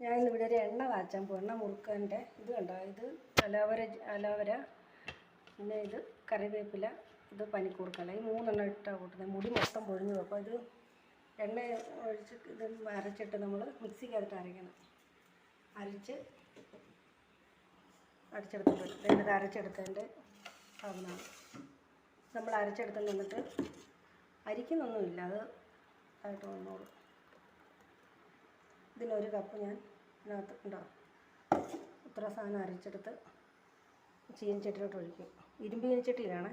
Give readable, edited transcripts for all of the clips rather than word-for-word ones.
ഞാനിന്നിവിടെ ഒരു എണ്ണ കാച്ചാൻ പോകും. എണ്ണ മുറുക്കാൻ്റെ ഇത് കണ്ടോ, ഇത് അലോവര, പിന്നെ ഇത് കറിവേപ്പില, ഇത് പനിക്കൂർക്കല, ഈ 3 എണ്ണം ഇട്ടാണ് കൂട്ടുന്നത്. മുടി മൊത്തം പൊഴിഞ്ഞു. അപ്പോൾ ഇത് എണ്ണ ഒഴിച്ച് ഇത് അരച്ചിട്ട് നമ്മൾ മിക്സിക്കകത്ത് അരയ്ക്കണം. അരച്ചെടുത്തിട്ട് ഇത് അരച്ചെടുത്തതിൻ്റെ സാധനമാണ്. നമ്മൾ അരച്ചെടുത്ത് നിന്നിട്ട് അരിക്കുന്നൊന്നുമില്ല, അത് ആയിട്ട് വന്നോളൂ. ഇതിനൊരു കപ്പ് ഞാൻ ഇതിനകത്ത് ഉണ്ടാവും ഇത്ര സാധനം അരച്ചെടുത്ത് ചീനിച്ചട്ടിയിലോട്ട് ഒഴിക്കും. ഇരുമ്പ് ചീനിച്ചട്ടിയിലാണ്.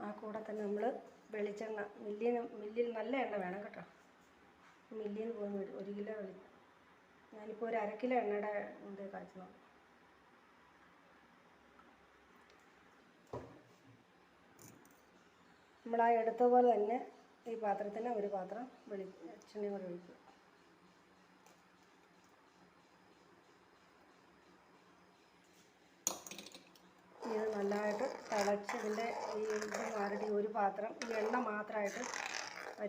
ആ കൂടെ തന്നെ നമ്മൾ വെളിച്ചെണ്ണ മില്ലിൽ നല്ല എണ്ണ വേണം കേട്ടോ. മില്ലിൽ പോയി 1 കിലോ ഞാനിപ്പോൾ ഒരു 1/2 കിലോ എണ്ണയുടെ ഇത് കാച്ചുന്നു. നമ്മളാ എടുത്ത പോലെ തന്നെ ഈ പാത്രത്തിന് ഒരു പാത്രം വെളിച്ചെണ്ണ കൂടെ ഒഴിക്കും. ഇത് നല്ലതായിട്ട് തിളച്ച് ഇതിൻ്റെ ഈ ഇത് മാറിയിട്ട് ഒരു പാത്രം ഈ എണ്ണ മാത്രമായിട്ട്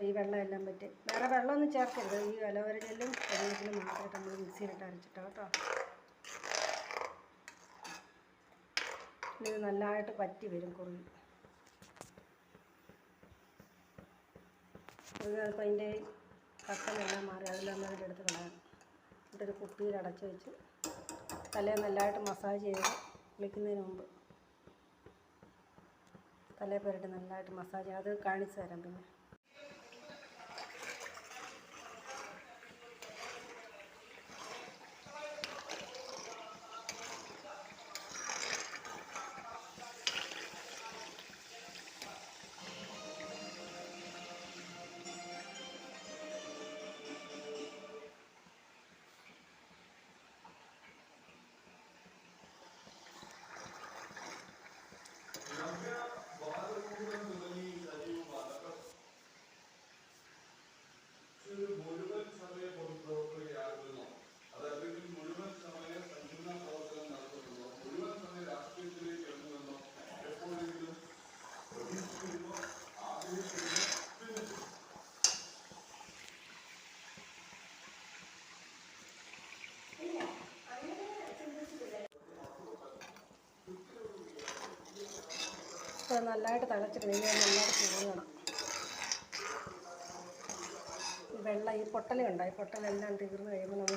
ഈ വെള്ളം എല്ലാം പറ്റി. വേറെ വെള്ളമൊന്നും ചേർക്കരുത്. ഈ അലോവര ജെല്ലും കറിവേപ്പിലും മാത്രമായിട്ട് നമ്മൾ മിക്സിയിലിട്ട് അരച്ചിട്ടാണ് കേട്ടോ. ഇത് നല്ലതായിട്ട് പറ്റി വരും കുറുകി. കുറുകിയപ്പോൾ അതിൻ്റെ കട്ടനെല്ലാം മാറി അതിലെല്ലാം അതിൻ്റെ അടുത്ത് കളയാം. എന്നിട്ടൊരു കുപ്പിയിൽ അടച്ച് വെച്ച് തലയിൽ നല്ലതായിട്ട് മസാജ് ചെയ്ത് കുളിക്കുന്നതിന് മുമ്പ് തലയിൽ പുരട്ടി നല്ലതായിട്ട് മസാജ് അത് കാണിച്ചു തരാം. പിന്നെ മുഴുവൻ സമയ പൊതുപ്രവർത്തകയാകുന്നു, അതല്ലെങ്കിൽ മുഴുവൻ സമയ സംഘടനാ പ്രവർത്തനം നടത്തുന്നതോ മുഴുവൻ സമയ രാഷ്ട്രീയത്തിലേക്ക് ഇറങ്ങുമെന്നോ എപ്പോഴെങ്കിലും പ്രതീക്ഷിക്കുന്നു, ആഗ്രഹിക്കുന്നു. ഇപ്പോൾ നല്ലതായിട്ട് തിളച്ചിട്ട് നല്ലതായിട്ട് കുറുകണം. വെള്ളം ഈ പൊട്ടലുണ്ടായി പൊട്ടലെല്ലാം തീർന്ന് കഴിയുമ്പോൾ നമ്മൾ